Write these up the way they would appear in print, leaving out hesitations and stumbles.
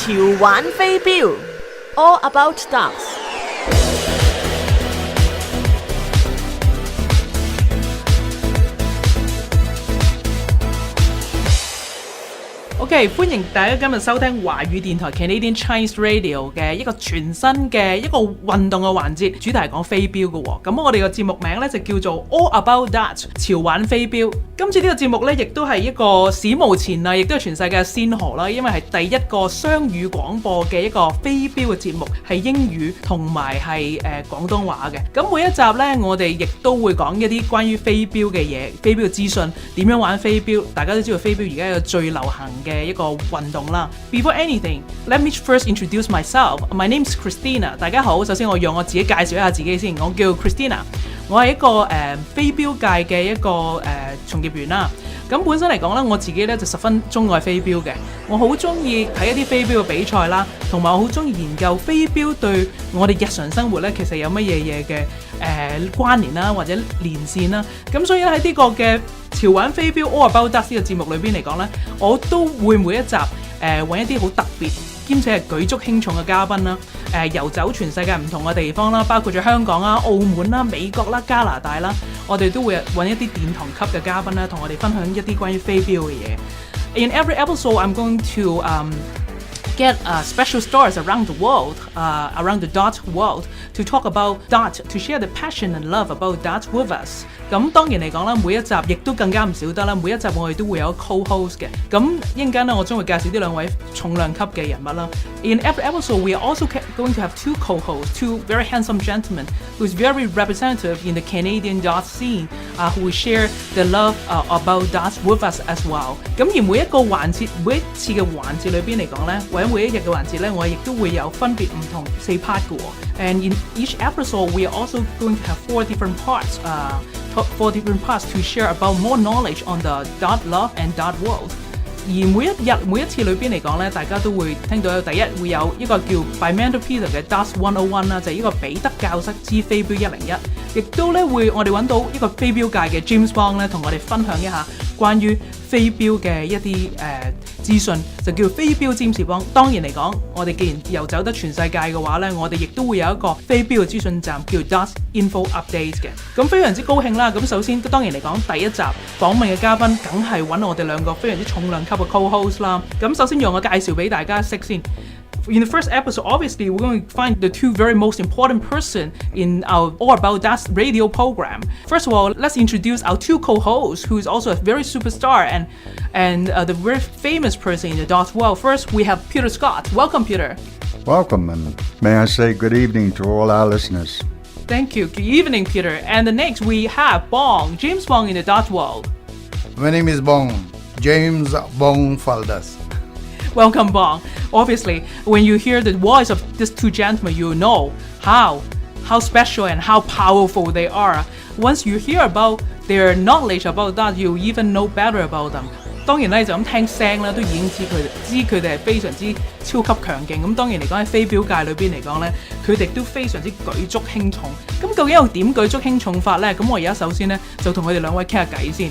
潮玩飛鏢 All About Darts。OK， 歡迎大家今日收聽華語電台 Canadian Chinese Radio 嘅一個全新嘅一個運動嘅環節，主題係講飛鏢嘅喎。咁我哋個節目名咧就叫做 All About Darts 潮玩飛鏢。今次呢個節目咧亦都係一個史無前例，亦都係全世界嘅先河啦，因為係第一個雙語廣播嘅一個飛鏢嘅節目，係英語同埋係廣東話嘅。咁每一集咧，我哋亦都會講一啲關於飛鏢嘅嘢、飛鏢嘅資訊，點樣玩飛鏢。大家都知道飛鏢而家係最流行嘅一個運動啦。Before anything, let me first introduce myself. My name is Christina. 大家好，首先我讓我自己介紹一下自己先。我叫 Christina， 我係一個飛鏢界嘅一個從業員啦。咁本身嚟講咧，我自己咧就十分鍾愛飛鏢嘅。我好鍾意睇一啲飛鏢嘅比賽啦，同埋我好鍾意研究飛鏢對我哋日常生活咧，其實有乜嘢嘅關聯啦，或者連線啦。咁所以咧喺呢個嘅潮玩飛鏢 All About Darts 呢個節目裏邊嚟講咧，我都會每一集揾一啲好特別兼且係舉足輕重嘅嘉賓啦，遊走全世界唔同嘅地方啦，包括咗香港啦、澳門啦、美國啦、加拿大啦，我哋都會揾一啲殿堂級嘅嘉賓啦，同我哋分享一啲關於飛鏢嘅嘢。In every episode, I'm going to get special stars around the world, around the dart world, to talk about dart, to share the passion and love about dart with us. 咁當然嚟講啦，每一集亦都更加唔少得啦。每一集我哋都會有 co-host 嘅。咁一陣間咧，我將會介紹呢兩位重量級嘅人物啦。In every episode, we are also going to have two co-hosts, two very handsome gentlemen who is very representative in the Canadian dart scene, who will share the love about darts with us as well. 咁而每一個環節，每一次嘅環節裏邊嚟講咧，或者每一日嘅環節咧，我亦都會有分別唔同4 part 嘅喎。And in each episode, we are also going to have 4 different parts. 4 different parts to share about more knowledge on the dart love and dart world. 而每一次裏邊嚟講咧，大家都會聽到第一會有一個叫 by Mentor Peter 嘅 Darts 101啦，就係呢個彼得教室之飛鏢101，亦都咧會我哋揾到一個飛鏢界嘅 James Bond 咧，同我哋分享一下關於飛鏢嘅一啲資訊，就叫飛鏢占士邦。當然嚟講，我哋既然遊走得全世界嘅話咧，我哋亦都會有一個飛鏢嘅資訊站叫 Darts Info Update 嘅。咁非常之高興啦！咁首先當然嚟講，第一集訪問嘅嘉賓梗係揾我哋兩個非常之重量級嘅 co-host 啦。咁首先讓我介紹俾大家識先。In the first episode, obviously, we're going to find the 2 very most important person in our All About Darts radio program. First of all, let's introduce our 2 co-hosts, who is also a very superstar and the very famous person in the darts world. First, we have Peter Scott. Welcome, Peter. Welcome, and may I say good evening to all our listeners. Thank you. Good evening, Peter. And the next, we have Bong, James Bong in the dart world. My name is Bong, James Bong Faldas. Welcome, Bong. Obviously, when you hear the voice of these 2 gentlemen, you know how special and how powerful they are. Once you hear about their knowledge about that, you even know better about them. 當然咧，就咁聽聲咧，都已經知佢哋係非常之超級強勁。咁當然嚟講喺飛鏢界裏邊嚟講咧，佢哋都非常之舉足輕重。咁究竟又點舉足輕重法咧？咁我而家首先咧就同佢哋兩位傾下偈先。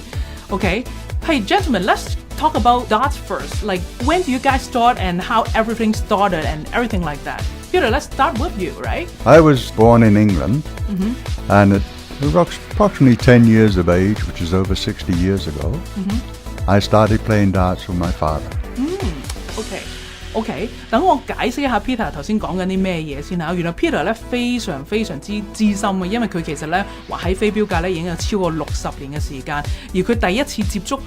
Okay, hey gentlemen, let's talk about darts first. Like, when do you guys start and how everything started and everything like that? Peter, let's start with you, right? I was born in England, and at approximately 10 years of age, which is over 60 years ago, I started playing darts with my father. OK， 等我解釋一下 Peter 頭先講緊啲咩嘢先嚇。原來 Peter 咧非常之資深嘅，因為佢其實咧話喺飛鏢界咧已經有超過60年嘅時間，而佢第一次接觸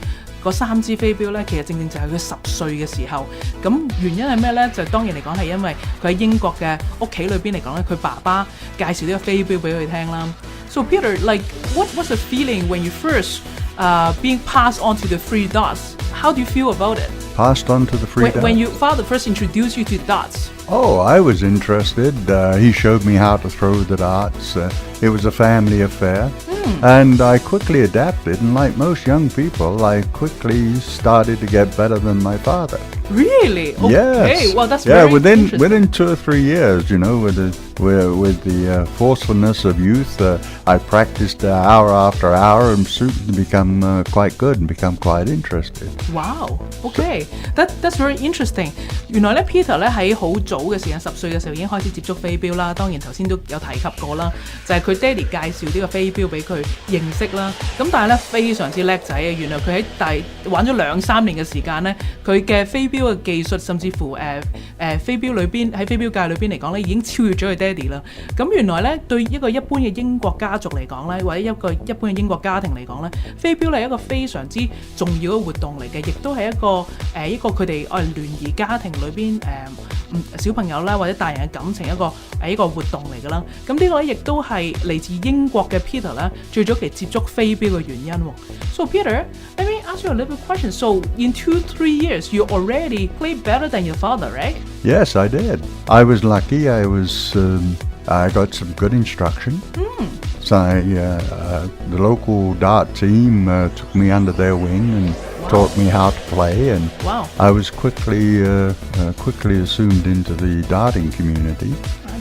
嗰3支飛鏢咧，其實正就係佢10歲嘅時候。咁原因係咩咧？就當然嚟講係因為佢喺英國嘅屋企裏邊嚟講咧，佢爸爸介紹呢個飛鏢俾佢聽啦。So Peter, like, what's the feeling when you first being passed on to the free darts? How do you feel about it? Passed on to the free darts? When your father first introduced you to darts. Oh, I was interested. He showed me how to throw the darts. It was a family affair. And I quickly adapted, and like most young people, I quickly started to get better than my father. Really? Okay. Yes. Well, that's yeah. very Within interesting. 2 or 3 years, with the forcefulness of youth, I practiced hour after hour and soon to become quite good and become quite interested. Wow. Okay. That's very interesting. 原來咧 Peter 咧喺好早嘅時間，10歲嘅時候已經開始接觸飛鏢啦。當然頭先都有提及過啦，就係佢爹哋介紹呢個飛鏢俾佢認識啦。咁但係咧非常之叻仔啊！原來佢喺玩咗2-3年嘅時間咧，佢嘅飛鏢嘅技術，甚至乎飛鏢裏邊喺飛鏢界裏邊嚟講咧，已經超越咗佢爹哋啦。咁原來咧對一個一般嘅英國家族嚟講咧，或者一個一般嘅英國家庭嚟講咧，飛鏢係一個非常之重要嘅活動嚟嘅，亦都係一個佢哋聯誼家庭裏邊小朋友啦或者大人嘅感情一個活動嚟㗎啦。咁呢個咧亦都係嚟自英國嘅 Peter 咧最早期接觸飛鏢嘅原因喎。So Peter, let me ask you a little bit question. So in 2-3 years, you already played better than your father, right? Yes, I did. I was lucky. I got some good instruction. So the local dart team took me under their wing and taught me how to play, and I was quickly assumed into the darting community.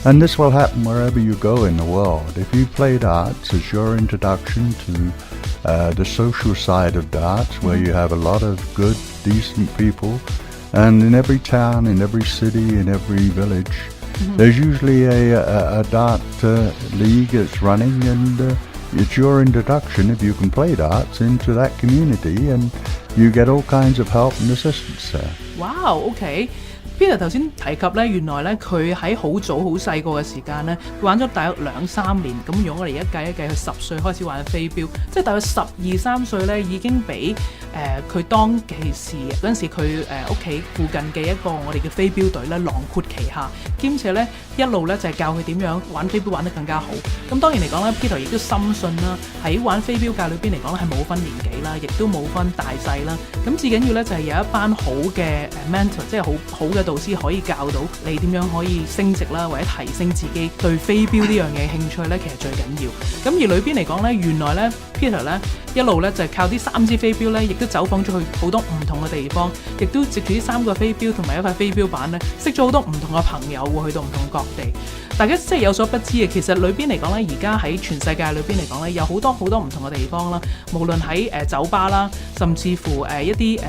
And this will happen wherever you go in the world. If you play darts as your introduction to the social side of darts, where you have a lot of good, decent people, and in every town, in every city, in every village, there's usually a dart league that's running, and it's your introduction, if you can play darts, into that community, and you get all kinds of help and assistance there. Wow, okay. Peter 頭先提及咧，原來咧佢喺好早好細個嘅時間咧，玩咗大約2-3年，咁用我哋一計，佢10歲開始玩飛鏢，即係大約12-13歲咧已經俾佢當其時嗰陣時佢屋企附近嘅一個我哋嘅飛鏢隊咧囊括旗下，兼且咧一路咧就係教佢點樣玩飛鏢玩得更加好。咁當然嚟講咧 ，Peter 亦都深信啦，喺玩飛鏢界裏邊嚟講咧係冇分年紀啦，亦都冇分大細啦。咁至緊要咧就係有一班好嘅mentor， 即係好嘅導師可以教到你點樣可以升值啦，或者提升自己對飛鏢呢樣嘢興趣咧，其實最緊要。咁而裏邊嚟講咧，原來咧 Peter 咧一路咧就係靠啲3支飛鏢咧，亦都走訪咗去好多唔同嘅地方，亦都藉住呢3個飛鏢同埋一塊飛鏢板咧，識咗好多唔同嘅朋友喎，去到唔同各地。大家即係有所不知嘅，其實裏邊嚟講咧，而家喺全世界裏邊嚟講咧，有好多唔同嘅地方啦。無論喺酒吧啦，甚至乎一啲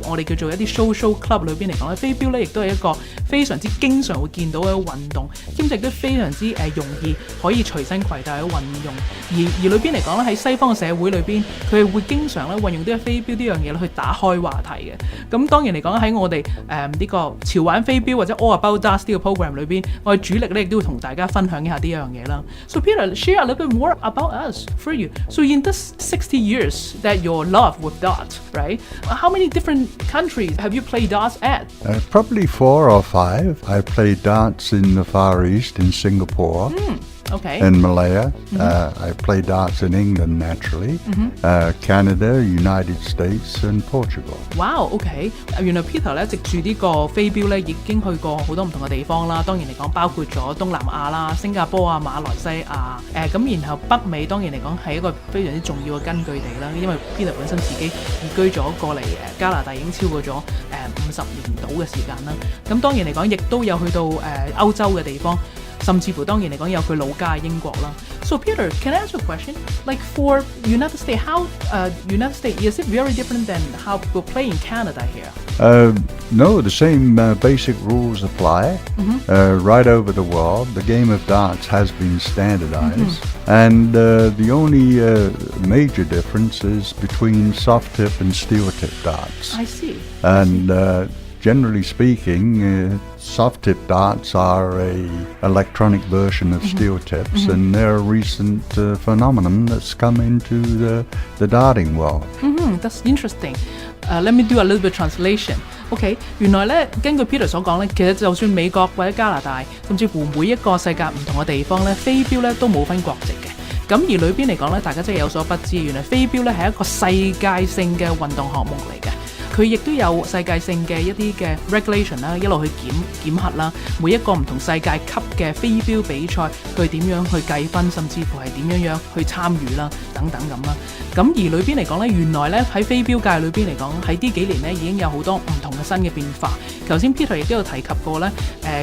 我哋叫做一啲 social club 裏邊嚟講咧，飛鏢咧亦都係一個非常之經常會見到嘅運動，兼且都非常之容易可以隨身攜帶去運用。而裏邊嚟講咧，喺西方嘅社會裏邊，佢係會經常咧運用呢個飛鏢呢樣嘢咧去打開話題嘅。咁當然嚟講喺我哋呢個潮玩飛鏢或者 All About Darts 呢個 program 裏邊，我哋主力咧亦都會同大家分享一下呢樣嘢啦。So Peter, share a little bit more about us for you. So in this 60 years that your love with darts, right? How many different countries have you played darts at? Probably 4 or 5. I played darts in the Far East, in Singapore. Okay. In Malaya. I played darts in England, naturally. Canada, United States, and Portugal. Wow, OK. 原來 Peter 咧藉住呢個飛鏢咧已經去過好多唔同嘅地方啦。當然嚟講，包括咗東南亞啦、新加坡啊、馬來西亞咁然後北美當然嚟講係一個非常之重要嘅根據地啦。因為 Peter 本身自己移居咗過嚟加拿大已經超過咗50年到嘅時間啦。咁當然嚟講，亦都有去到歐洲嘅地方。甚至乎當然嚟講有佢老家英國啦。So Peter, can I ask you a question? Like for United States, how United States is it very different than how people play in Canada here? No, the same basic rules apply right over the world. The game of darts has been standardized, and the only major difference is between soft tip and steel tip darts. I see. And generally speaking, soft tip darts are a electronic version of steel tips, and they're a recent phenomenon that's come into the darting world. That's interesting. Let me do a little bit translation. OK， 原來咧根據 Peter 所講咧，其實就算美國或者加拿大，甚至乎每一個世界唔同嘅地方咧，飛鏢咧都冇分國籍嘅。咁而裏邊嚟講咧，大家真係有所不知，原來飛鏢咧係一個世界性嘅運動項目嚟嘅。佢亦都有世界性嘅一啲嘅 regulation 啦，一路去檢核啦，每一個唔同世界級嘅飛鏢比賽，佢點樣去計分，甚至乎係點樣去參與啦，等等咁啦。咁而裏邊嚟講咧，原來咧喺飛鏢界裏邊嚟講，喺呢幾年咧已經有好多唔同嘅新嘅變化。頭先 Peter 亦都有提及過咧，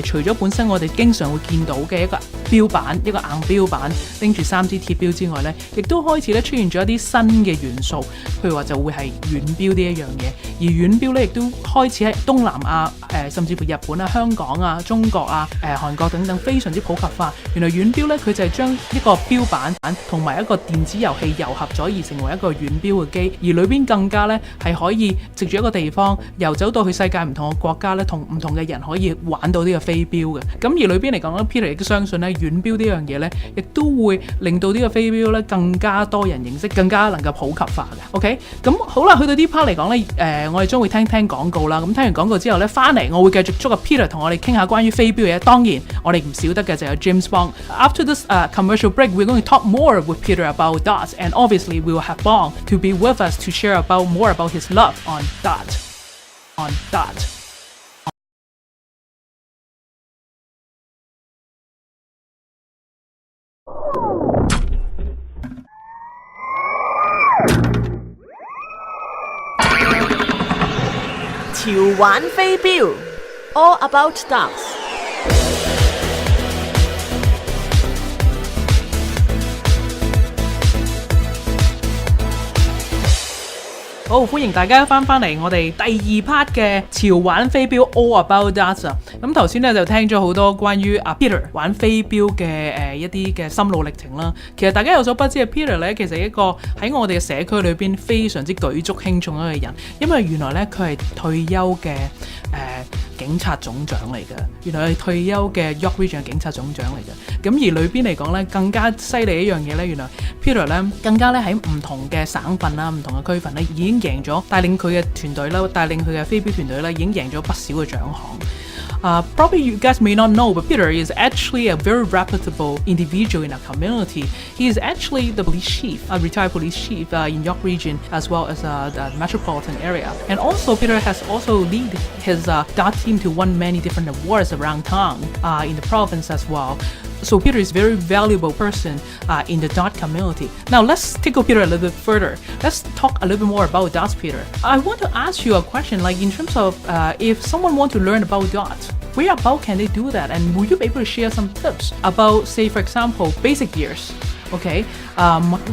除咗本身我哋經常會見到嘅一個標板，一個硬標板拎住3支鐵標之外咧，亦都開始咧出現咗一啲新嘅元素，譬如話就會係遠標呢一樣嘢。而遠標咧亦都開始喺東南亞、甚至乎日本啊、香港啊、中國啊、韓國等等非常之普及化。原來遠標咧佢就係將一個標板同埋一個電子遊戲糅合咗而成為一個遠標嘅機，而裏邊更加咧係可以藉住一個地方遊走到去世界唔同嘅國家咧，同唔同嘅人可以玩到呢個飛鏢嘅。咁而裏邊嚟講咧 ，Peter 亦都相信咧遠標呢樣嘢咧，亦都會令到呢個飛鏢咧更加多人認識，更加能夠普及化嘅。OK， 咁好啦，去到呢 part 嚟講咧，我哋將會聽廣告啦。咁聽完廣告之後咧，翻嚟我會繼續捉個 Peter 同我哋傾下關於飛鏢嘅嘢。當然，我哋唔少得嘅就有 James Bond。After this commercial break, we're going to talk more with Peter about darts, and obviously we will have Bond to be with us to share more about his love on dart.潮玩飛鏢 All about darts。好，歡迎大家翻嚟我哋第2 part 嘅潮玩飛鏢 All About Darts 啊！咁頭先咧就聽咗好多關於Peter 玩飛鏢嘅一啲嘅心路歷程啦。其實大家有所不知嘅 Peter 咧，其實一個喺我哋嘅社區裏邊非常之舉足輕重一個人，因為原來咧佢係退休嘅警察總長嚟嘅，原來係退休嘅 York Region 嘅警察總長嚟嘅。咁而裏邊嚟講咧，更加犀利一樣嘢咧，原來 Peter 咧更加咧喺唔同嘅省份啦、唔同嘅區份咧，已經贏咗帶領佢嘅團隊啦，帶領佢嘅飛鏢團隊咧，已經贏咗不少嘅獎項。Probably you guys may not know, but Peter is actually a very reputable individual in our community. He is actually the police chief, a retired police chief in York Region as well as the metropolitan area. And also Peter has also led his dart team to win many different awards around town in the province as well. So Peter is a very valuable person in the dart community. Now let's tickle Peter a little bit further. Let's talk a little bit more about darts, Peter. I want to ask you a question, like in terms of if someone wants to learn about darts, where about can they do that? And will you be able to share some tips about, say, for example, basic gears? Okay,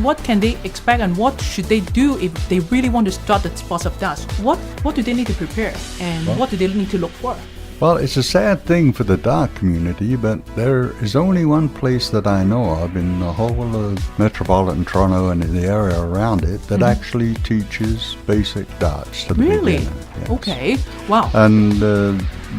what can they expect and what should they do if they really want to start the sports of darts? What do they need to prepare and what do they need to look for? Well, it's a sad thing for the dart community, but there is only one place that I know of in the whole of metropolitan Toronto and in the area around it that actually teaches basic darts to the beginner. Yes. Okay, wow. And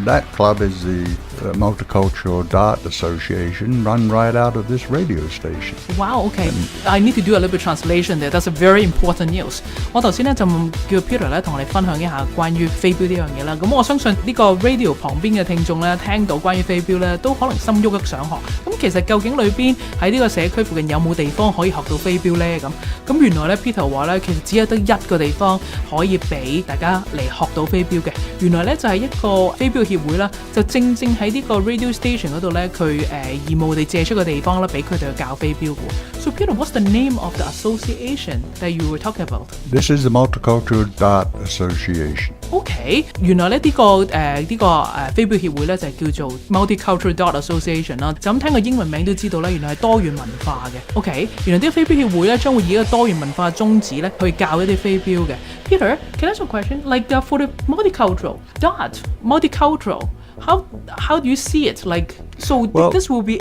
that club is the Multicultural Dart Association, run right out of this radio station. Wow, okay. I need to do a little bit translation there. That's a very important news. 我頭先咧就叫 Peter 咧同我哋分享一下關於飛鏢呢樣嘢啦。咁我相信呢個 radio 旁邊嘅聽眾咧聽到關於飛鏢咧都可能心喐喐想學。咁其實究竟裏邊喺呢個社區附近有冇地方可以學到飛鏢咧？咁原來咧 Peter 話咧其實只係得一個地方可以俾大家嚟學到飛鏢嘅。原來咧就係一個飛鏢協會啦，就正喺呢個 radio station 嗰度咧，佢義務地借出個地方啦，俾佢哋去教飛鏢嘅。So Peter, what's the name of the association that you were talking about? This is the Multicultural Dart Association. OK， 原來咧呢個飛鏢協會咧就係叫做 Multicultural Dart Association 啦。就咁聽個英文名都知道咧，原來係多元文化嘅。OK， 原來啲飛鏢協會咧將會以一個多元文化嘅宗旨咧去教一啲飛鏢嘅。Peter, can I ask a question? Like for the multicultural dart, multicultural.How do you see it? Like, so this will be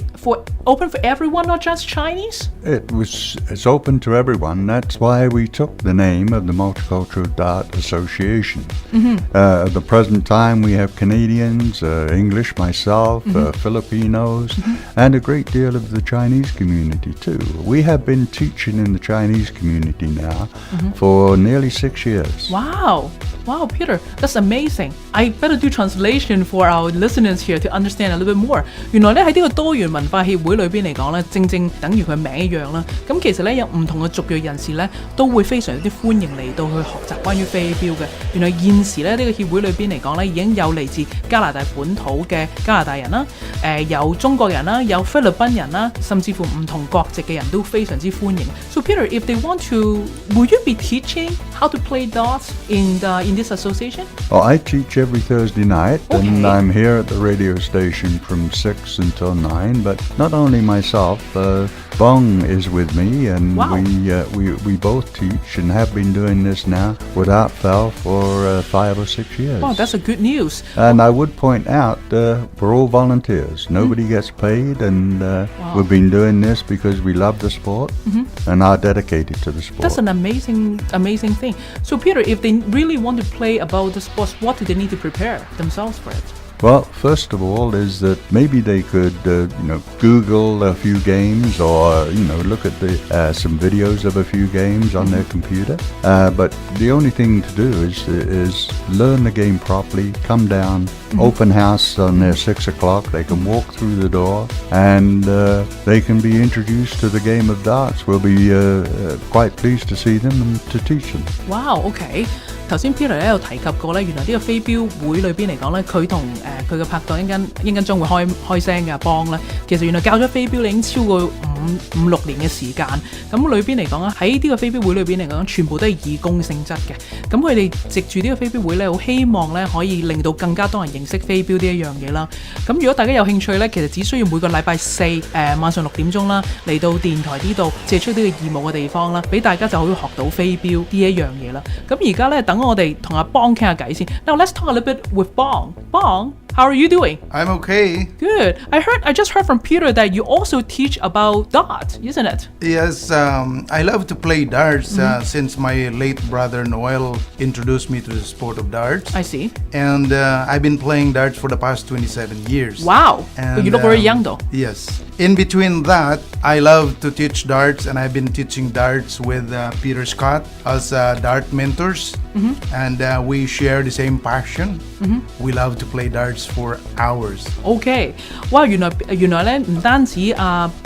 open for everyone, not just Chinese? It's open to everyone. That's why we took the name of the Multicultural Dart Association. At the present time, we have Canadians, English, myself, Filipinos, and a great deal of the Chinese community too. We have been teaching in the Chinese community now for nearly 6 years. Wow, Peter, that's amazing. I better do translation for our listeners here to understand a little bit more. 原來咧喺呢個多元文化協會裏邊嚟講咧，正正等於佢名一樣啦。咁其實咧有唔同嘅族裔人士咧都會非常之歡迎嚟到去學習關於飛鏢嘅。原來現時咧呢個協會裏邊嚟講咧已經有嚟自加拿大本土嘅加拿大人啦，有中國人啦，有菲律賓人啦，甚至乎唔同國籍嘅人都非常之歡迎。So Peter, if they want to, will you be teaching how to play darts in this association? Oh, I teach every Thursday night, Okay. and I'm here at the radio station from 6 until 9. But not only myself, Bong is with me, and Wow. we both teach and have been doing this now without fail for 5 or 6 years. Wow, that's a good news. And I would point out, we're all volunteers. Nobody gets paid, and we've been doing this because we love the sport and are dedicated to the sport. That's an amazing thing. So Peter, if they really want to play about the sports, what do they need to prepare themselves for it? Well, first of all is that maybe they could, Google a few games or, look at some videos of a few games on their computer. But the only thing to do is learn the game properly, come down, open house on their 6 o'clock. They can walk through the door and they can be introduced to the game of darts. We'll be quite pleased to see them and to teach them. Wow, okay. 頭先 Peter 咧有提及過咧，原來呢個飛鏢會裏邊嚟講咧，佢同佢嘅拍檔一陣間將會開聲嘅幫咧，其實原來教咗飛鏢已經超過五六年嘅時間。咁裏邊嚟講咧，喺呢個飛鏢會裏邊嚟講，全部都係義工性質嘅。咁佢哋藉住呢個飛鏢會咧，好希望咧可以令到更加多人認識飛鏢呢一樣嘢啦。咁如果大家有興趣咧，其實只需要每個禮拜四晚上6點鐘啦，嚟到電台呢度借出呢個義務嘅地方啦，俾大家就可以學到飛鏢呢一樣嘢啦。咁而家咧等我哋同阿邦傾下偈先。Now let's talk a little bit with Bong. Bong, how are you doing? I'm okay. Good. I just heard from Peter that you also teach about darts, isn't it? Yes, I love to play darts since my late brother Noel introduced me to the sport of darts. I see. And I've been playing darts for the past 27 years. Wow. And, You look very young though. Yes. In between that, I love to teach darts, and I've been teaching darts with Peter Scott as dart mentors. And we share the same passion. We love to play darts for hours. OK， 哇！原來咧唔單止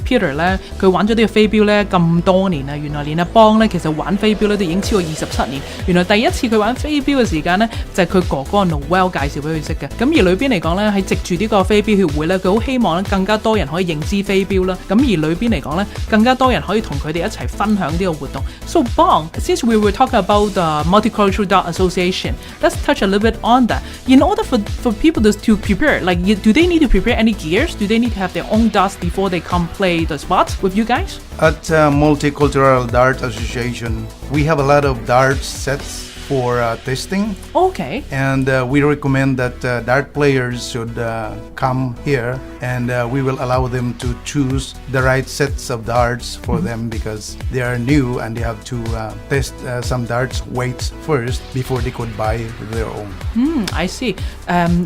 Peter 咧，佢玩咗呢個飛鏢咧咁多年啦。原來連阿邦咧，其實玩飛鏢咧都已經超過27年。原來第一次佢玩飛鏢嘅時間咧，就係佢哥哥 Noel 介紹俾佢識嘅。咁而裏邊嚟講咧，喺藉住呢個飛鏢協會咧，佢好希望咧更加多人可以認知飛鏢啦。咁而裏邊嚟講咧，更加多人可以同佢哋一齊分享呢個活動。So Bong, since we were talking about the Multicultural Dart Association, let's touch a little bit on that. In order for people to prepare, like do they need to prepare any gears? Do they need to have their own darts before they come play the spots with you guys? At Multicultural Dart Association, we have a lot of darts sets for testing. Okay. And we recommend that dart players should come here, and we will allow them to choose the right sets of darts for them because they are new and they have to test some darts weights first before they could buy their own. I see.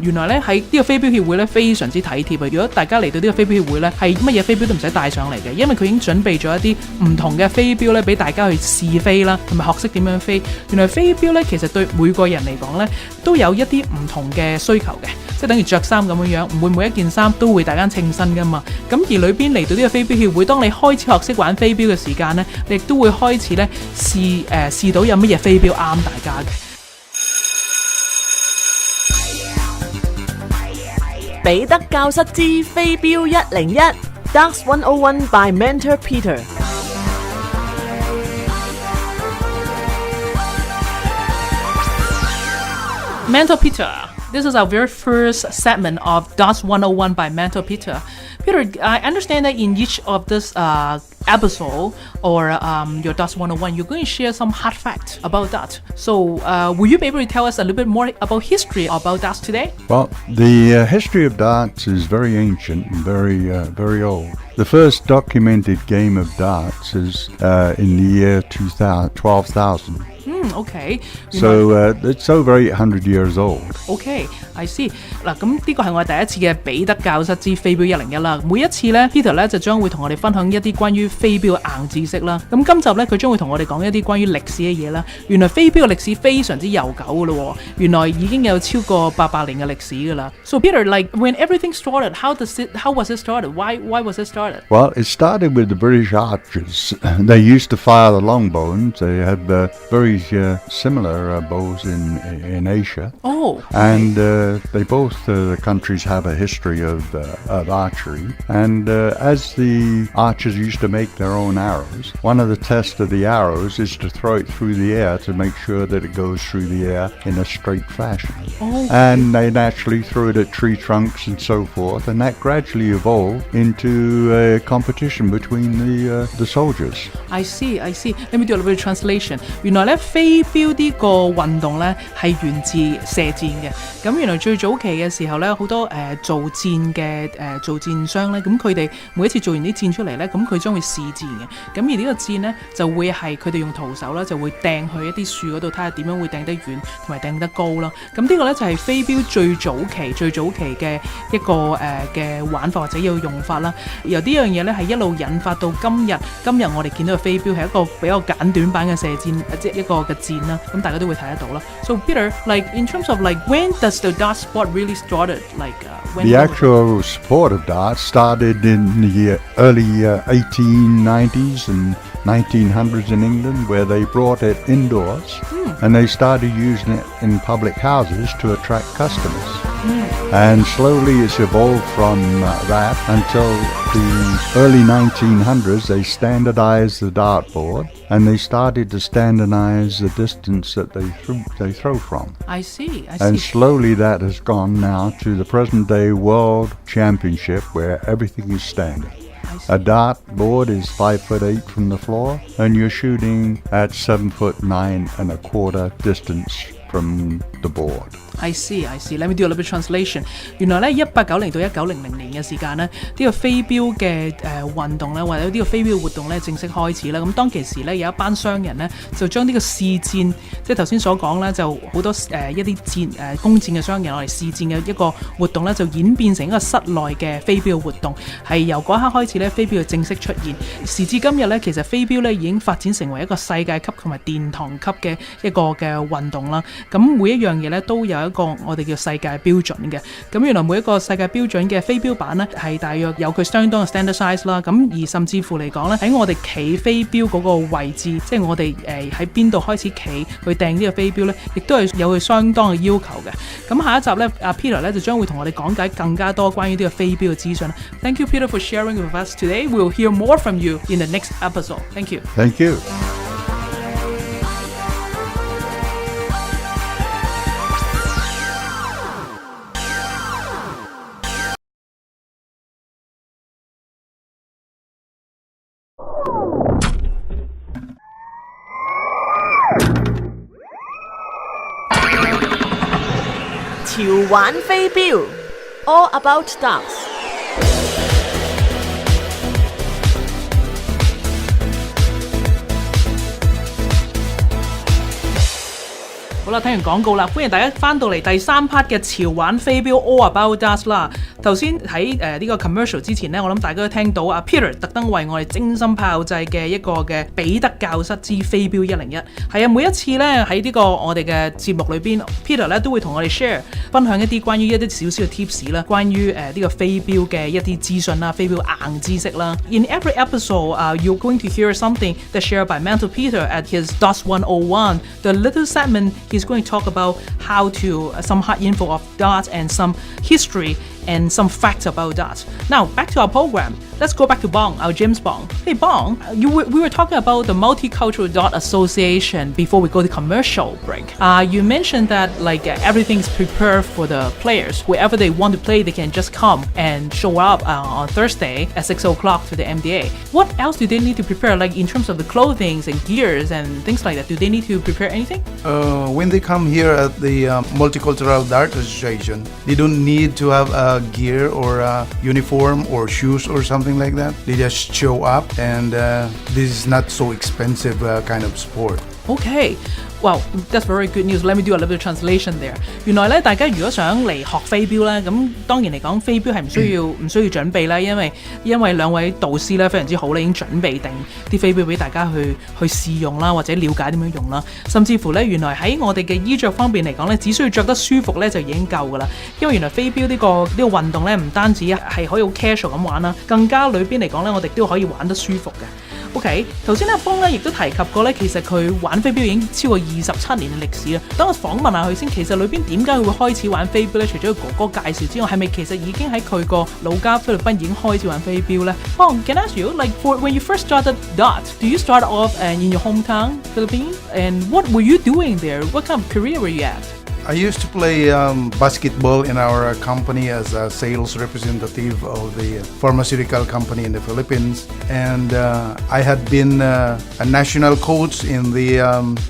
原來咧喺呢個飛鏢協會咧非常之體貼啊！如果大家嚟到呢個飛鏢協會咧，係乜嘢飛鏢都唔使帶上嚟嘅，因為佢已經準備咗一啲唔同嘅飛鏢咧，俾大家去試飛啦，同埋學識點樣飛。原來飛鏢咧其實對每個人嚟講咧都有一啲唔同嘅需求嘅，即係等於着衫咁樣，唔會每一件衫都會大家稱身噶嘛。咁而裏邊嚟到呢個飛鏢協會，當你開始學識玩飛鏢嘅時間咧，你亦都會開始咧試到有乜嘢飛鏢啱大家嘅。彼得教室之飛鏢101 Darts 101 by Mentor Peter. Mentor Peter, this is our very first segment of Darts 101 by Mentor Peter. Peter, I understand that in each of this episode or your Darts 101, you're going to share some hard facts about that. So, will you be able to tell us a little bit more about history about darts today? Well, the history of darts is very ancient and very old. The first documented game of darts is in the year 12,000. OK， So it's over 800 years old. OK，I see。嗱，咁呢個係我哋第一次嘅彼得教室之飛鏢101啦。每一次咧 ，Peter 咧就將會同我哋分享一啲關於飛鏢嘅硬知識啦。咁今集咧，佢將會同我哋講一啲關於歷史嘅嘢啦。原來飛鏢嘅歷史非常之悠久噶咯，原來已經有超過800年嘅歷史噶啦。So Peter，like when everything started, how was it started? Why was it started? Well, it started with the British archers. They used to fire the longbows. They had very similar bows in Asia. Oh, And they both, the countries have a history of archery. And as the archers used to make their own arrows, one of the tests of the arrows is to throw it through the air to make sure that it goes through the air in a straight fashion. Oh. And they naturally threw it at tree trunks and so forth. And that gradually evolved into a competition between the soldiers. I see. Let me do a little bit of translation. 原來咧飛鏢呢個運動咧係源自射箭嘅。咁原來最早期嘅時候咧，好多造箭嘅造箭商咧，咁佢哋每一次做完啲箭出嚟咧，咁佢將會試箭嘅。咁而呢個箭咧就會係佢哋用徒手啦，就會掟去一啲樹嗰度睇下點樣會掟得遠同埋掟得高啦。咁呢個咧就係飛鏢最早期嘅一個嘅玩法或者要用法啦。由呢樣嘢咧係一路引發到今日我哋見到嘅飛鏢係一個比較簡短版嘅射箭，即係一個嘅箭啦。咁大家都會睇得到啦。So Peter, like in terms of like when does the dart sport really started? Like when The actual sport of darts started in the early 1890s and 1900s in England, where they brought it indoors and they started using it in public houses to attract customers. And slowly it's evolved from that until the early 1900s. They standardized the dartboard and they started to standardize the distance that they throw from. I see. And slowly that has gone now to the present day world championship, where everything is standard. A dart board is 5'8" from the floor, and you're shooting at 7'9¼ distance from the board. I see. Let me do a little bit translation. 原來咧1890到1900年嘅時間咧，呢個飛鏢嘅運動咧，或者呢個飛鏢活動咧正式開始啦。咁當其時咧有一班商人咧就將呢個試箭，即係頭先所講咧，就好多一啲箭弓箭嘅商人攞嚟試箭嘅一個活動咧，就演變成一個室內嘅飛鏢活動。係由嗰一刻開始咧，飛鏢就正式出現。時至今日咧，其實飛鏢咧已經發展成為一個世界級同埋殿堂級嘅一個嘅運動啦。咁每一樣嘢咧都有一個我哋叫世界標準嘅。咁原來每一個世界標準嘅飛鏢板咧係大約有佢相當嘅 standard size 啦。咁而甚至乎嚟講咧，喺我哋企飛鏢嗰個位置，即係我哋喺邊度開始企去掟呢個飛鏢咧，亦都係有佢相當嘅要求嘅。咁下一集咧，阿 Peter 咧就將會同我哋講解更加多關於呢個飛鏢嘅資訊。Thank you, Peter, for sharing with us today. We'll hear more from you in the next episode. Thank you. Thank you. 潮玩飛鏢 All About Darts。好啦，聽完廣告啦，歡迎大家翻到嚟第3 part 嘅潮玩飛鏢 All About Darts 啦。頭先喺呢個 commercial 之前呢，我諗大家都聽到阿 Peter 特登為我哋精心炮製嘅一個嘅彼得教室之飛鏢101。係啊，每一次呢，喺呢個我哋嘅節目裏邊 ，Peter 咧都會同我哋 share 分享一啲關於一啲少少嘅 tips 啦，關於呢個飛鏢嘅一啲資訊啦，飛鏢硬知識啦。In every episode, you're going to hear something that's shared by Mentor Peter at his Darts 101. The little segment he's going to talk about how to some hard info of darts and some history and some facts about darts. Now back to our program. Let's go back to Bong, our James Bong. Hey Bong, we were talking about the Multicultural Dart Association before we go to commercial break. You mentioned that like everything's prepared for the players. Wherever they want to play, they can just come and show up on Thursday at 6 o'clock to the MDA. What else do they need to prepare, like in terms of the clothing and gears and things like that? Do they need to prepare anything? When they come here at the Multicultural Dart Association, they don't need to have a gear or a uniform or shoes or something like that. They just show up, and this is not so expensive kind of sport. Okay. Wow, that's very good news. Let me do a little bit of translation there. 原來咧，大家如果想嚟學飛鏢咧，咁當然嚟講，飛鏢係唔需要準備啦，因為兩位導師咧非常之好咧，已經準備定啲飛鏢俾大家去試用啦，或者了解點樣用啦。甚至乎咧，原來喺我哋嘅衣着方面嚟講咧，只需要着得舒服咧就已經夠噶啦。因為原來飛鏢呢個運動咧，唔單止係可以好 casual 咁玩啦，更加裏邊嚟講咧，我哋都可以玩得舒服嘅。OK， 頭先阿邦咧亦都提及過咧，其實佢玩飛鏢已經超過27年嘅歷史啦。等我訪問下佢先，其實裏邊點解佢會開始玩飛鏢咧？除咗佢哥哥介紹之外，係咪其實已經喺佢個老家菲律賓已經開始玩飛鏢咧？邦 ，can I ask you like for when you first started dart, do you start off in your hometown Philippines? And what were you doing there? What kind of career were you at? I used to play basketball in our company as a sales representative of the pharmaceutical company in the Philippines. And I had been a national coach in the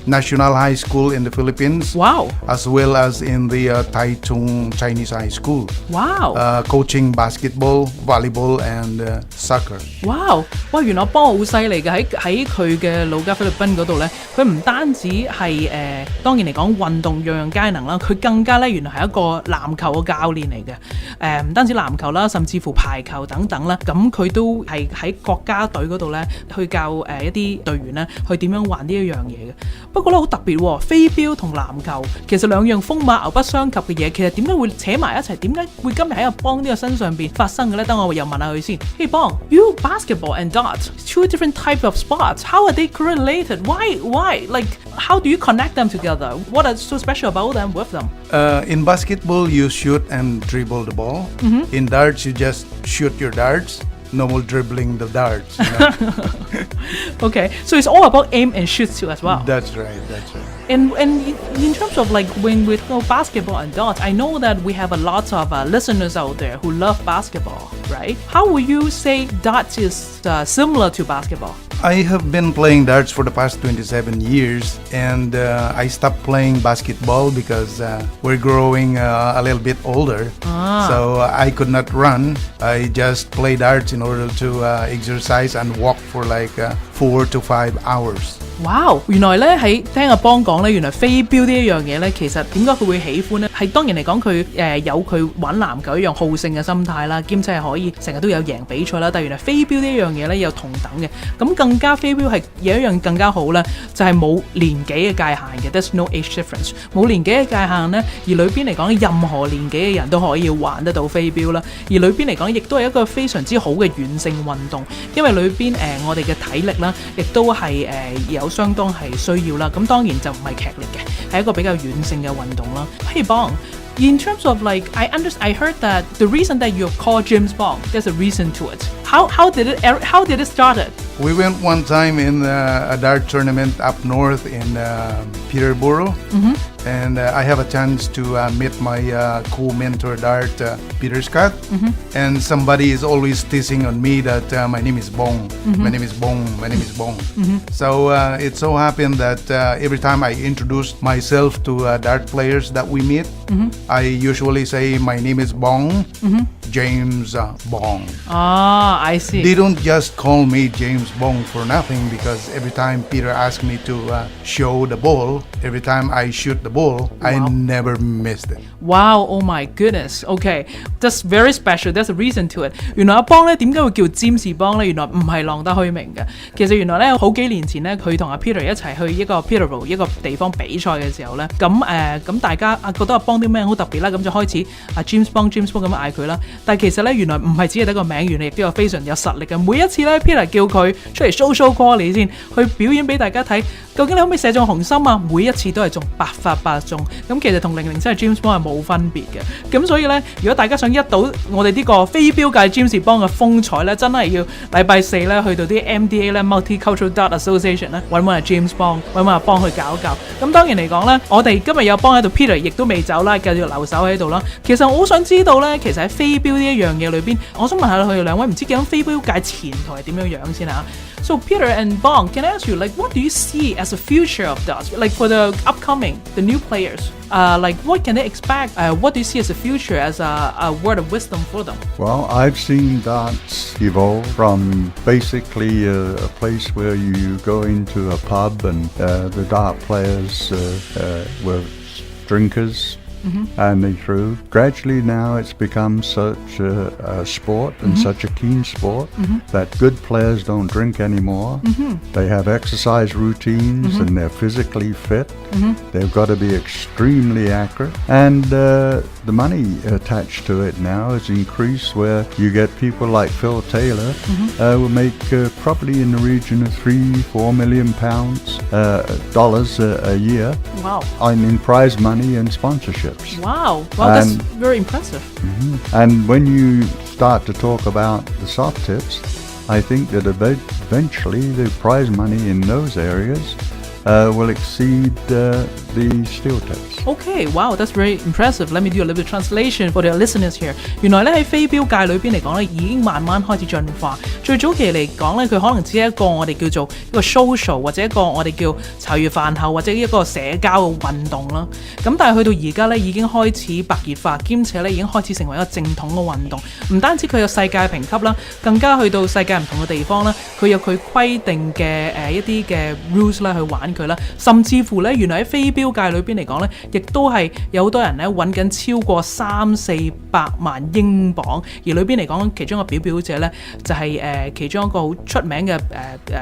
National High School in the Philippines. Wow. As well as in the Taichung Chinese High School. Wow. Coaching basketball, volleyball, and soccer. Wow. 哇！原來邦好犀利嘅，喺佢嘅老家菲律賓嗰度咧，佢唔單止係當然嚟講運動樣樣皆能啦，佢更加咧原來係一個籃球嘅教練嚟嘅，唔單止籃球啦，甚至乎排球等等啦，咁佢都係喺國家隊嗰度咧去教一啲隊員咧去點樣玩呢一樣嘢嘅。不過咧好特別喎，飛鏢同籃球其實兩樣風馬牛不相及嘅嘢，其實點解會扯埋一齊？點解會今日喺阿邦呢個身上邊發生嘅咧？等我又問下佢先。Hey Bong, you basketball and dart, two different types of sports. How are they correlated? Why? Like, how do you connect them together? What is so special about them with them? In basketball, you shoot and dribble the ball. Mm-hmm. In darts, you just shoot your darts. No more dribbling the darts. You know? Okay, so it's all about aim and shoot too as well. That's right. And in terms of like when we go basketball and darts, I know that we have a lot of listeners out there who love basketball, right? How would you say darts is similar to basketball? I have been playing darts for the past 27 years, and I stopped playing basketball because we're growing a little bit older. So I could not run. I just play darts in order to exercise and walk for like 4 to 5 hours. Wow！ 原來咧喺聽阿邦講咧，原來飛鏢呢一樣嘢咧，其實點解佢會喜歡咧？係當然嚟講，佢有佢玩籃球一樣好勝嘅心態啦，兼且係可以成日都有贏比賽啦。但係原來飛鏢呢一樣嘢咧有同等嘅，咁更加飛鏢係有一樣更加好咧，就係冇年紀嘅界限嘅 ，there's no age difference， 冇年紀嘅界限咧，而裏邊嚟講任何年紀嘅人都可以玩得到飛鏢啦。而裏邊嚟講亦都係一個非常之好嘅軟性運動，因為裏邊我哋嘅體力啦，亦都係有相當係需要啦，咁當然就唔係劇烈嘅，係一個比較軟性嘅運動啦。Hey Bong, in terms of like I heard that the reason that you're called James Bong, there's a reason to it. How did it start? We went one time in a dart tournament up north in Peterborough. Mm-hmm. And I have a chance to meet my co-mentor dart, Peter Scott. Mm-hmm. And somebody is always teasing on me that my name is Bong. Mm-hmm. My name is Bong. My name is Bong. Mm-hmm. So it so happened that every time I introduce myself to dart players that we meet, mm-hmm. I usually say my name is Bong. Mm-hmm. James Bong. Ah, I see. They don't just call me James Bong for nothing, because every time Peter asks me to show the ball, every time I shoot the ball, wow. I never missed it. Wow, oh my goodness. Okay, that's very special. There's a reason to it. 原來阿邦咧點解會叫詹士邦咧？原來唔係浪得虛名嘅。其實原來咧好幾年前咧，佢同阿 Peter 一齊去一個 Peterborough 一個地方比賽嘅時候咧，咁大家覺得阿邦啲咩好特別啦，咁就開始James Bong 咁樣嗌佢啦。但係其實咧原來唔係只係得個名，原來亦都有非常有實力嘅。每一次咧 Peter 叫佢出嚟 show quality 先，去表演俾大家睇，究竟你可唔可以射中紅心啊？每一次都係中百發百中。咁其實同007嘅 James Bond 係冇分別嘅。咁所以咧，如果大家想一睹我哋呢個飛鏢界 James Bond 嘅風采咧，真係要禮拜四咧去到啲 MDA 咧 Multicultural Dart Association 咧揾阿 James Bond， 揾阿邦去搞一搞。咁當然嚟講咧，我哋今日有邦喺度 ，Peter 亦都未走啦，繼續留守喺度啦。其實我好想知道咧，其實喺飛鏢呢一樣嘢裏邊，我想問下佢哋兩位，唔知究竟飛鏢界前途係點樣先嚇？ So Peter and Bong, can I ask you, like, what do you see as a future of darts? Like for the upcoming, the new players, like what can they expect? What do you see as a future, as a word of wisdom for them? Well, I've seen darts evolve from basically a place where you go into a pub and the dart players were drinkers. And they threw. Gradually now it's become such a sport and such a keen sport that good players don't drink anymore. They have exercise routines and they're physically fit. They've got to be extremely accurate. And the money attached to it now has increased, where you get people like Phil Taylor who make probably in the region of £3-4 million dollars a year. Wow. In prize money and sponsorships. Wow, that's very impressive. And when you start to talk about the soft tips, I think that eventually the prize money in those areas will exceed the steel tips. Okay, wow, that's very impressive. Let me do a little bit of translation for the listeners here. 原來咧喺飛鏢界裏邊嚟講咧，已經慢慢開始進化。最早期嚟講咧，佢可能只係一個我哋叫做一個 social 或者一個我哋叫茶餘飯後或者一個社交嘅運動啦。咁但係去到而家咧，已經開始白熱化，兼且咧已經開始成為一個正統嘅運動。唔單止佢有世界評級啦，更加去到世界唔同嘅地方啦，佢有佢規定嘅一啲嘅 rules 啦去玩佢啦。甚至乎咧，原來喺飛鏢界裏邊嚟講咧，亦都係有好多人咧揾緊超過300-400萬英鎊，而裏邊嚟講，其中一個表者咧就係其中一個好出名嘅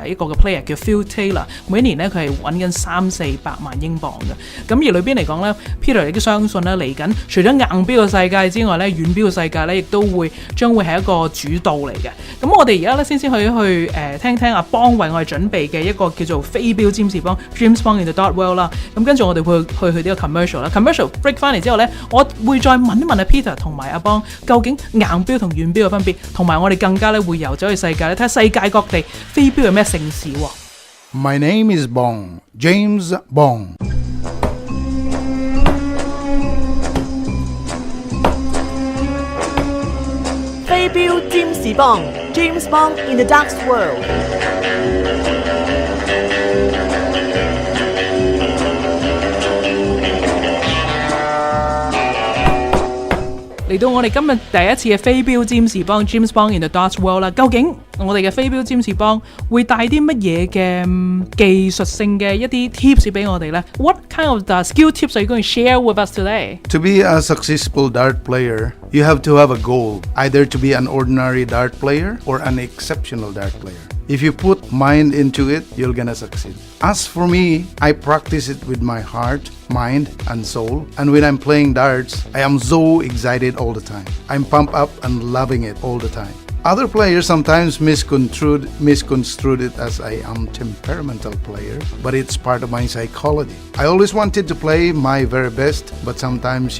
一個嘅 player 叫 Phil Taylor， 每年咧佢係揾緊300-400萬英鎊嘅。咁而裏邊嚟講咧 ，Peter 亦都相信咧嚟緊，除咗硬標嘅世界之外咧，軟標嘅世界咧亦都將會係一個主導嚟嘅。咁我哋而家咧先去聽聽阿邦為我哋準備嘅一個叫做飛鏢占士邦 James Bond in the Dart World 啦。咁跟住我哋會去呢個 commercial 啦 ，commercial break 翻嚟之後咧，我會再問一問阿 Peter 同埋阿邦究竟硬標同軟標嘅分別，同埋我哋更加咧會遊走去世界咧，睇下世界各地飛鏢有咩盛事喎。My name is Bong, James Bong. 飛鏢占士邦 James Bond in the Darts World。嚟到我哋今日第一次嘅飛鏢占士邦 James Bond in the Darts World 啦，究竟我哋嘅飛鏢占士邦會帶啲乜嘢嘅技術性嘅一啲 tips 俾我哋呢？ What kind of skill tips are you going to share with us today? To be a successful dart player, you have to have a goal, either to be an ordinary dart player or an exceptional dart player. If you put mind into it, you're gonna succeed. As for me, I practice it with my heart, mind, and soul. And when I'm playing darts, I am so excited all the time. I'm pumped up and loving it all the time. Other players sometimes misconstrued it as I am temperamental player, but it's part of my psychology. I always wanted to play my very best, but sometimes,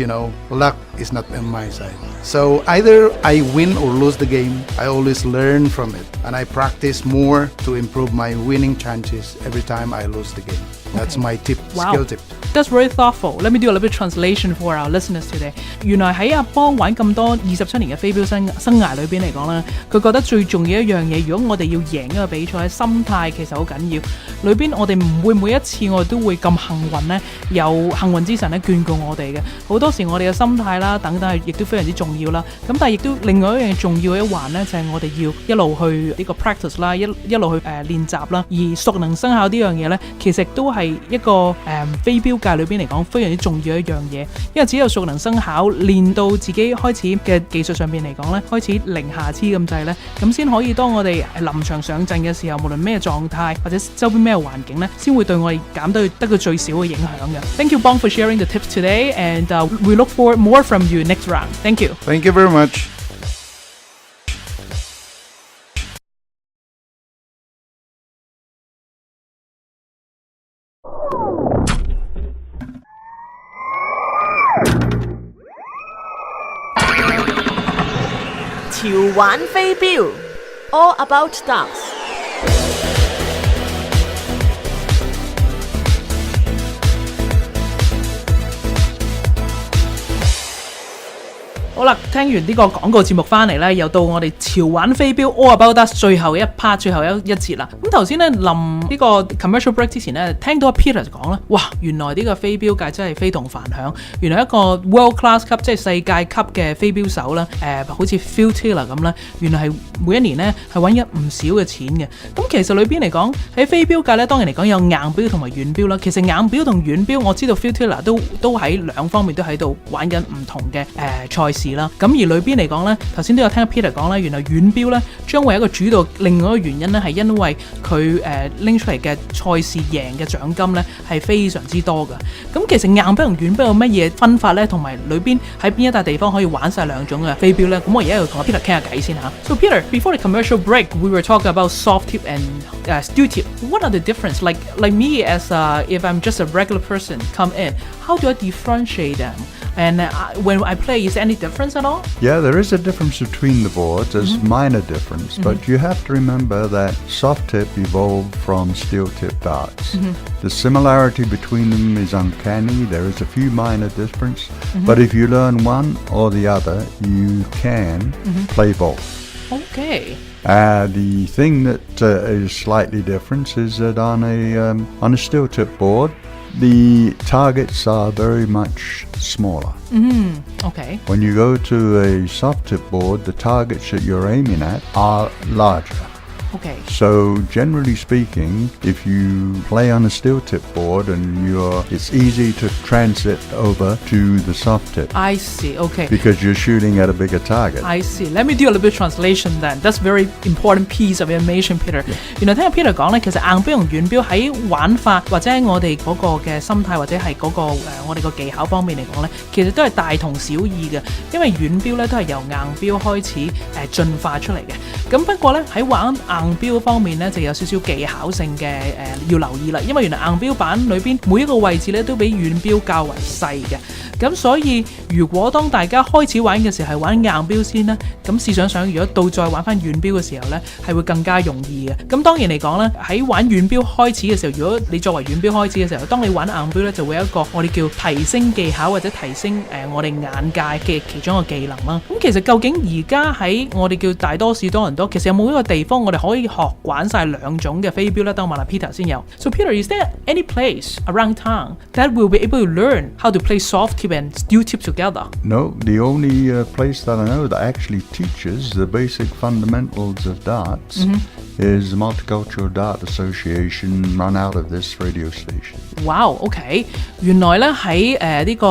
luck is not on my side. So either I win or lose the game, I always learn from it, and I practice more to improve my winning chances every time I lose the game. That's my tip, Wow. skill tip. That's very thoughtful. Let me do a little bit of translation for our listeners today. 原來喺阿邦玩咁多27年嘅飛鏢生涯裏邊嚟講咧，佢覺得最重要一樣嘢，如果我哋要贏一個比賽，心態其實好緊要。裏邊我哋唔會每一次我哋都會咁幸運咧，有幸運之神咧眷顧我哋嘅。好多時我哋嘅心態啦等等亦都非常之重要啦。咁但係亦都另外一樣重要嘅一環咧，就係我哋要一路去呢個 practice 啦，一路去練習啦。而熟能生巧呢樣嘢咧，其實都係一個飛鏢界裏邊嚟講非常之重要一樣嘢，因為只有熟能生巧，練到自己開始嘅技術上邊嚟講咧，開始零瑕疵咁滯咧，咁先可以當我哋臨場上陣嘅時候，無論咩狀態或者周邊咩環境咧，先會對我哋得到最少嘅影響嘅。Thank you, Bong, for sharing the tips today, and we look forward more from you next round. Thank you. Thank you very much. "潮玩飛鏢 All About Darts。好啦，聽完呢個廣告節目翻嚟咧，又到我哋潮玩飛鏢 All About Us 最後一 part 最後一節啦。咁頭先咧臨呢個 commercial break 之前咧，聽到 Peter 就講啦，哇，原來呢個飛鏢界真係非同凡響，原來一個 world class 級即係世界級嘅飛鏢手啦，好似 Phil Taylor 咁啦，原來係每一年咧係揾一唔少嘅錢嘅。咁其實裏邊嚟講喺飛鏢界咧，當然嚟講有硬鏢同埋軟鏢啦。其實硬鏢同軟鏢，我知道 Phil Taylor 都喺兩方面都喺度玩緊唔同嘅賽事啦。咁而裏邊嚟講咧，頭先都有聽 Peter 講咧，原來軟鏢咧將會一個主導，另外一個原因咧係因為佢拎出嚟嘅賽事贏嘅獎金咧係非常之多㗎。咁其實硬鏢同軟鏢有乜嘢分法咧？同埋裏邊喺邊一笪地方可以玩晒兩種嘅飛鏢咧？咁我而家要同 Peter 傾下偈先嚇。So Peter, before the commercial break, we were talking about soft tip and steel tip. What are the difference? Like me as if I'm just a regular person come in, how do I differentiate them? And when I play, is there any difference at all? Yeah, there is a difference between the boards. There's minor difference, but you have to remember that soft tip evolved from steel tip darts. The similarity between them is uncanny. There is a few minor difference, but if you learn one or the other, you can play both. Okay. The thing that is slightly different is that on a steel tip board, the targets are very much smaller. Okay. When you go to a soft tip board, the targets that you're aiming at are larger. Okay. So generally speaking, if you play on a steel tip board and it's easy to transit over to the soft tip. I see. Okay. Because you're shooting at a bigger target. I see. Let me do a little bit of translation then. That's very important piece of information, Peter. 原來聽 Peter 講咧，其實硬鏢同軟鏢喺玩法或者喺我哋嗰個嘅心態或者係嗰個我哋個技巧方面嚟講咧，其實都係大同小異嘅。因為軟鏢咧都係由硬鏢開始進化出嚟嘅。咁不過咧喺玩硬鏢方面咧就有少少技巧性嘅要留意啦，因為原來硬鏢板裏邊每一個位置咧都比軟鏢較為細嘅，咁所以如果當大家開始玩嘅時候係玩硬鏢先咧，咁試想如果到再玩翻軟鏢嘅時候咧係會更加容易嘅。咁當然嚟講咧喺玩軟鏢開始嘅時候，如果你作為軟鏢開始嘅時候，當你玩硬鏢咧就會有一個我哋叫提升技巧或者提升我哋眼界嘅其中一個技能啦。咁其實究竟而家喺我哋叫大多市多倫多，其實有冇一個地方我哋可以學玩晒兩種嘅飛鏢咧？等我問下 Peter 先有。So Peter, is there any place around town that will be able to learn how to play soft tip and steel tip together? No, the only place that I know that actually teaches the basic fundamentals of darts is the Multicultural Dart Association run out of this radio station. Wow, OK. 原來咧喺呢個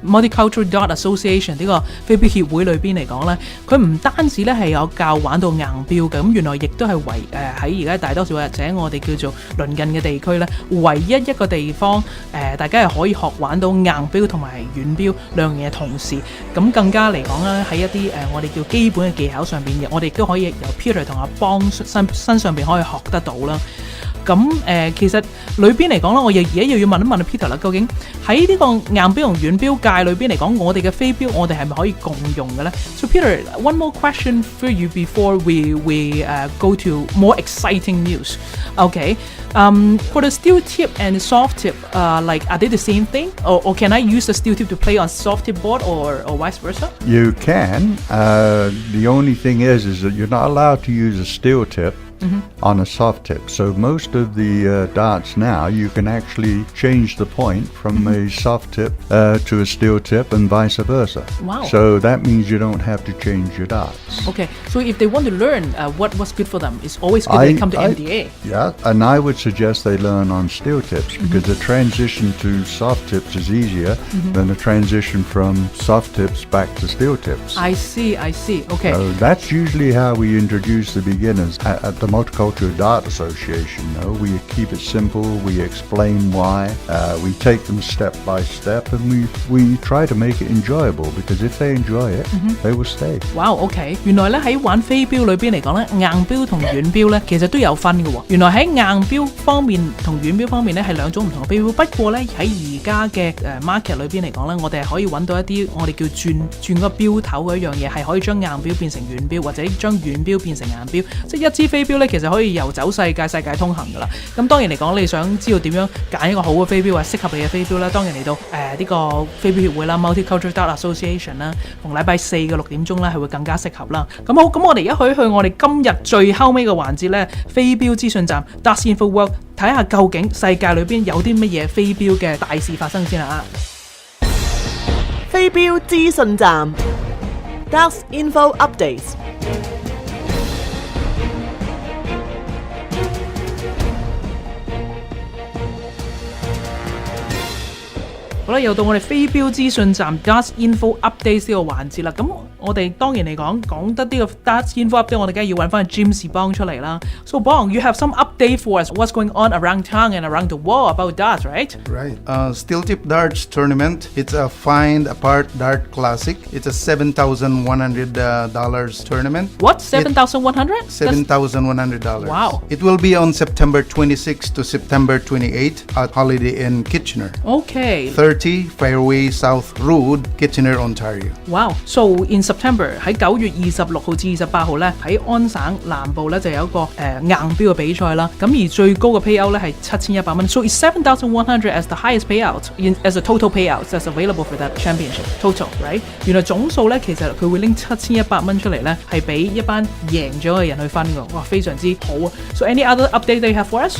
Multicultural Dart Association 呢個飛鏢協會裏邊嚟講咧，佢唔單止咧係有教玩到硬鏢嘅，咁原來亦都係喺而家大多數或者我哋叫做鄰近嘅地區咧，唯一一個地方大家係可以學玩到硬鏢同埋軟鏢兩樣嘢同時，咁更加嚟講咧喺一啲我哋叫基本嘅技巧上邊，我哋亦都可以由 Peter 同阿邦身上邊可以學得到啦。咁其實裏邊嚟講咧，我而家又要問一問 Peter 啦，究竟喺呢個硬鏢同軟鏢界裏邊嚟講，我哋嘅飛鏢我哋係咪可以共用嘅咧？ So Peter, one more question for you before we go to more exciting news. Okay, for the steel tip and soft tip, like are they the same thing, or can I use the steel tip to play on soft tip board or vice versa? You can. The only thing is that you're not allowed to use a steel tip on a soft tip. So most of the darts now, you can actually change the point from a soft tip to a steel tip and vice versa. Wow. So that means you don't have to change your darts. Okay, so if they want to learn what's good for them, it's always good they come to MDA. Yeah, and I would suggest they learn on steel tips because the transition to soft tips is easier than the transition from soft tips back to steel tips. I see. Okay. So that's usually how we introduce the beginners at the Multicultural Dart Association. We keep it simple, we explain why, we take them step by step, and we try to make it enjoyable because if they enjoy it, they will stay. Wow, OK. 原來咧喺玩飛鏢裏邊嚟講咧，硬鏢同軟鏢咧其實都有分嘅喎。原來喺硬鏢方面同軟鏢方面咧係兩種唔同嘅飛鏢，不過咧喺而家嘅market 裏邊嚟講咧，我哋係可以揾到一啲我哋叫轉個鏢頭嗰一樣嘢，係可以將硬鏢變成軟鏢，或者將軟鏢變成硬鏢，即係一支飛鏢鏢咧，其實可以遊走世界，世界通行噶啦。咁當然嚟講，你想知道點樣揀一個好嘅飛鏢或者適合你嘅飛鏢咧，當然嚟到呢個飛鏢協會啦 ，Multicultural Dart Association 啦，逢禮拜4嘅6點鐘咧係會更加適合啦。咁好，咁我哋而家去我哋今日最後尾嘅環節咧，飛鏢資訊站 Darts Info World， 睇下究竟世界裏邊有啲乜嘢飛鏢嘅大事發生先啦。飛鏢資訊站 Darts Info Updates。好啦，又到我哋飛鏢資訊站 Darts Info Updates 呢個環節啦。咁我哋當然嚟講得呢個 Darts Info Update， 我哋梗係要揾翻 James Bong 出嚟啦。So Bong, you have some update for us. What's going on around town and around the world about darts, right? Right. Steel Tip Darts Tournament. It's a Find Apart Dart Classic. It's a $7,100 tournament. What? 7,100? $7,100. Wow. It will be on September 26 to September 28 at Holiday Inn Kitchener. Okay. 30 Fairway South Road, Kitchener, Ontario. Wow. So in September 喺9月26號至28號咧，喺安省南部咧就有一個硬標嘅比賽啦。咁而最高嘅 payout 咧係7,100蚊。So it's 7,100 as the highest payout as a total payout that's available for that championship total, right? 原來總數咧其實佢會拎7,100蚊出嚟咧，係俾一班贏咗嘅人去分㗎。哇，非常之好啊！ So any other update that you have for us?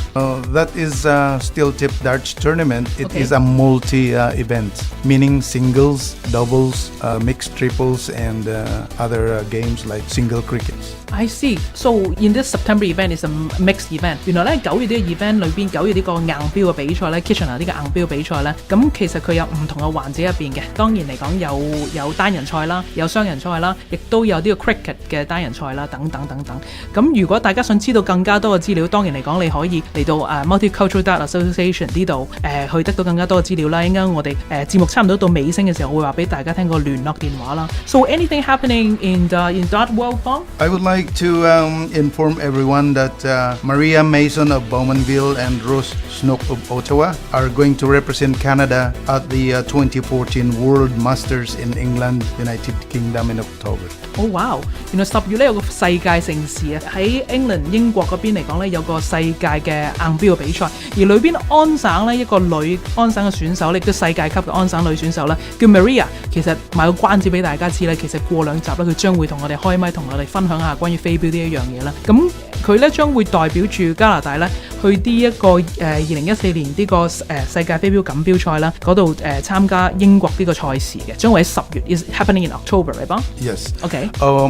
That is Steel Tip Darts Tournament. It Okay. is a multi-event, meaning singles, doubles, mixed triples, and other games like single crickets. I see. So in this September event is a mixed event. 原來咧9月呢個 event 裏邊，9月呢個硬標嘅比賽咧 ，Kitchener 呢個硬標比賽咧，咁其實佢有唔同嘅環節入邊嘅。當然嚟講有單人賽啦，有雙人賽啦，亦都有呢個 cricket 嘅單人賽啦，等等等等。咁如果大家想知道更加多嘅資料，當然嚟講你可以嚟到Multicultural Dart Association 呢度去得到更加多嘅資料啦。應該我哋節目差唔多到尾聲嘅時候，我會話俾大家聽個聯絡電話啦。So anything happening in Dart World, Bong? I would like to inform everyone that Maria Mason of Bowmanville and Rose Snook of Ottawa are going to represent Canada at the 2014 World Masters in England, United Kingdom in October. Oh wow！ 原來10月咧有個世界盛事啊，喺 England 英國嗰邊嚟講咧有個世界嘅硬標嘅比賽，而裏邊安省咧一個女安省嘅選手咧，亦都世界級嘅安省女選手啦，叫 Maria。其實賣個關子俾大家知咧，其實過2集咧佢將會同我哋開咪，同我哋分享下關於飛鏢呢一樣嘢啦。咁佢咧將會代表住加拿大咧去呢一個2014年呢個世界飛鏢錦標賽啦，嗰度參加英國呢個賽事嘅，將會喺10月 is happening in October, right, Bong? Yes. Okay.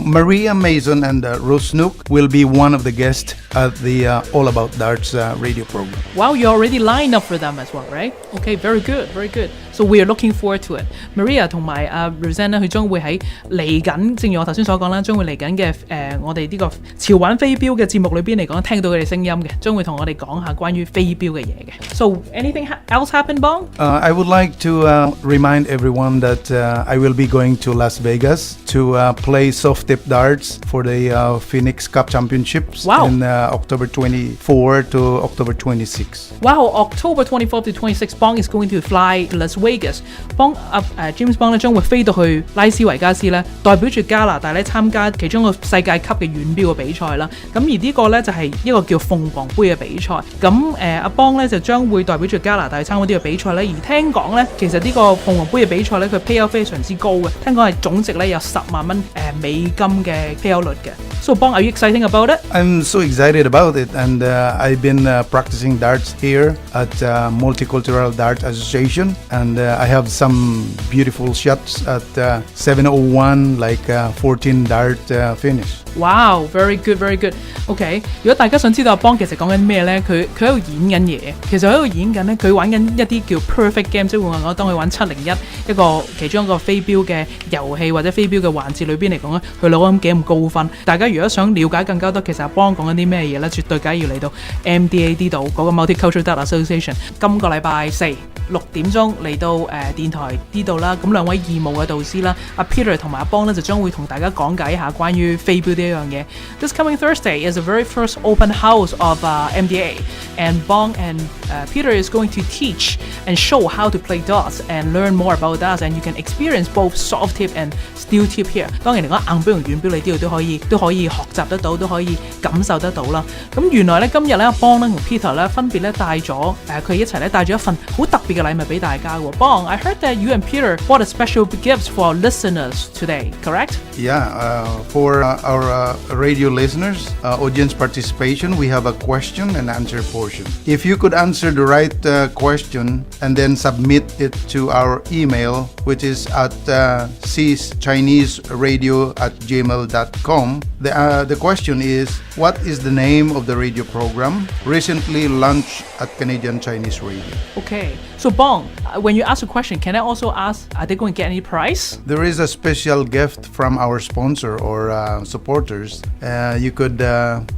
Maria Mason and Rose Snook will be one of the guests at the All About Darts radio program. Wow, you already lined up for them as well, right? Okay, very good, very good. So we are looking forward to it. Maria 同埋Roseanne 咧，佢將會喺嚟緊，正如我頭先所講啦，將會嚟緊嘅我哋呢個潮玩飛鏢嘅節目裏邊嚟講，聽到佢哋聲音嘅，將會同我哋講下關於飛鏢嘅嘢嘅。So anything else happen, Bong? I would like to remind everyone that I will be going to Las Vegas to play soft tip darts for the Phoenix Cup Championships in October 24 to October 26. Wow, October 24 to 26, Bong is going to fly to Las Vegas. James Bong 咧將會飛到去拉斯維加斯咧，代表住加拿大咧參加其中一個世界級嘅遠標嘅比賽啦。咁而呢個咧就係一個叫鳳凰杯嘅比賽。咁阿邦咧就將會代表住加拿大去參加呢個比賽咧。而聽講咧，其實呢個鳳凰杯嘅比賽咧，佢 payout 非常之高嘅。聽講係總值咧有10萬蚊美金嘅 payout 率嘅。So Bong, are you excited about it? I'm so excited about it, and I've been practicing darts here at Multicultural Dart Association, and I have some beautiful shots at 7:01, like 14 dart finish. Wow, very good, very good. OK， 如果大家想知道阿邦其實講緊咩咧，佢喺度演緊嘢。其實喺度演緊咧，佢玩緊一啲叫 perfect game， 即係換話講，當佢玩701一個其中一個飛鏢嘅遊戲或者飛鏢嘅環節裏邊嚟講咧，佢攞緊幾咁高分。大家如果想了解更加多，其實阿邦講緊啲咩嘢咧，絕對梗係要嚟到 MDA 呢度嗰個 Multicultural Dart Association。今個禮拜4 6點鐘嚟到電台呢度啦。咁兩位義務嘅導師啦，阿 Peter 同埋阿邦咧就將會同大家講解一下關於飛鏢呢一樣嘢。This coming Thursday is a very very first open house of MDA, and Bong and Peter is going to teach and show how to play darts and learn more about darts, and you can experience both soft tip and steel tip here. 當然嚟講，硬錶同軟錶你呢度都可以學習得到，都可以感受得到啦。咁原來咧今日咧阿邦咧同 Peter 咧分別咧帶咗佢哋一齊咧帶咗一份好特別嘅禮物俾大家喎。Bong, I heard that you and Peter bought a special gift for our listeners today, correct? Yeah, for our radio listeners, audience participation, we have a question and answer portion. If you could answer the right question and then submit it to our email, which is at cchineseradio@gmail.com, the question is, what is the name of the radio program recently launched at Canadian Chinese Radio? Okay, so Bong, when you ask a question, can I also ask, are they going to get any prize? There is a special gift from our sponsor or supporters. You could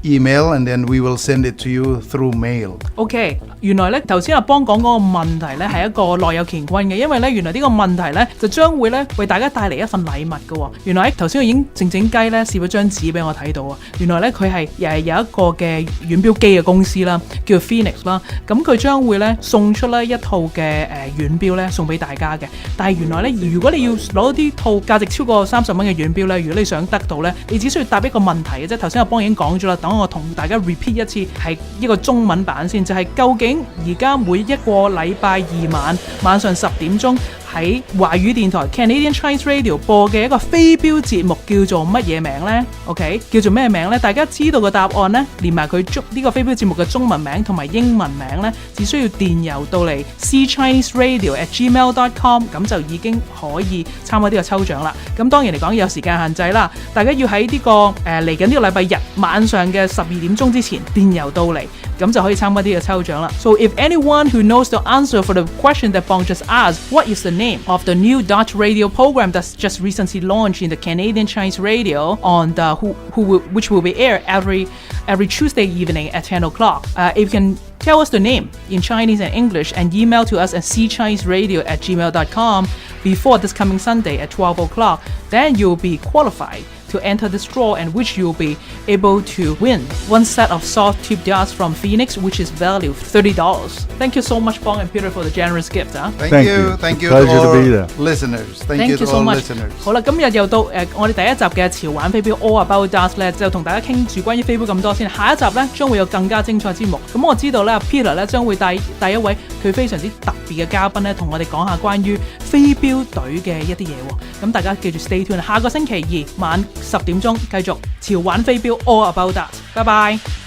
email and then we will send it to you through mail. Okay, 原來咧頭先阿邦講嗰個問題咧係一個內有乾坤嘅，因為咧原來呢個問題咧就將會咧為大家帶嚟一份禮物嘅喎。原來頭先佢已經靜靜雞咧試咗張紙俾我睇到啊。原來咧佢係有一個嘅軟錶機嘅公司啦，叫 Phoenix 啦。咁佢將會咧送出咧一套嘅軟錶咧送俾大家嘅。但係原來咧如果你要攞啲套價值超過30蚊嘅軟錶咧，如果你想得到咧，你只需要答一個問題嘅啫。頭先阿邦已經講咗啦，等我同大家 repeat 一次，係一個中文版先，就係究竟而家每一個禮拜二晚上10點鐘喺華語電台 Canadian Chinese Radio 播嘅一個飛鏢節目叫做乜嘢名呢？ OK， 叫做咩名呢？大家知道個答案呢，連埋佢呢個飛鏢節目嘅中文名同埋英文名呢，只需要電郵到嚟 cchineseradio@gmail.com， 咁就已經可以參加呢個抽獎啦。咁當然嚟講有時間限制啦，大家要喺呢個嚟緊呢個禮拜日晚上嘅12點鐘之前電郵到嚟，咁就可以參加呢個抽獎啦。So if anyone who knows the answer for the question that Bong just asked, what is the name of the new Dutch radio program that's just recently launched in the Canadian Chinese Radio on which will be aired every Tuesday evening at 10 o'clock. If you can tell us the name in Chinese and English and email to us at cchineseradio@gmail.com before this coming Sunday at 12 o'clock, then you'll be qualified to enter this draw, and which you'll be able to win one set of soft tip darts from Phoenix, which is valued $30. Thank you so much, Bong and Peter, for the generous gift. Thank you. Thank you to all listeners. Thank you to so all much. listeners. 好啦，今日又到我哋第一集嘅潮玩飛鏢 All About Darts 咧，就同大家傾住關於飛鏢咁多先。下一集咧將會有更加精彩節目。咁我知道咧 Peter 咧將會帶一位佢非常之特別嘅嘉賓咧，同我哋講下關於飛鏢隊嘅一啲嘢喎。咁大家記住 stay tuned， 下個星期二晚10點鐘繼續潮玩飛鏢 All About Darts。拜拜。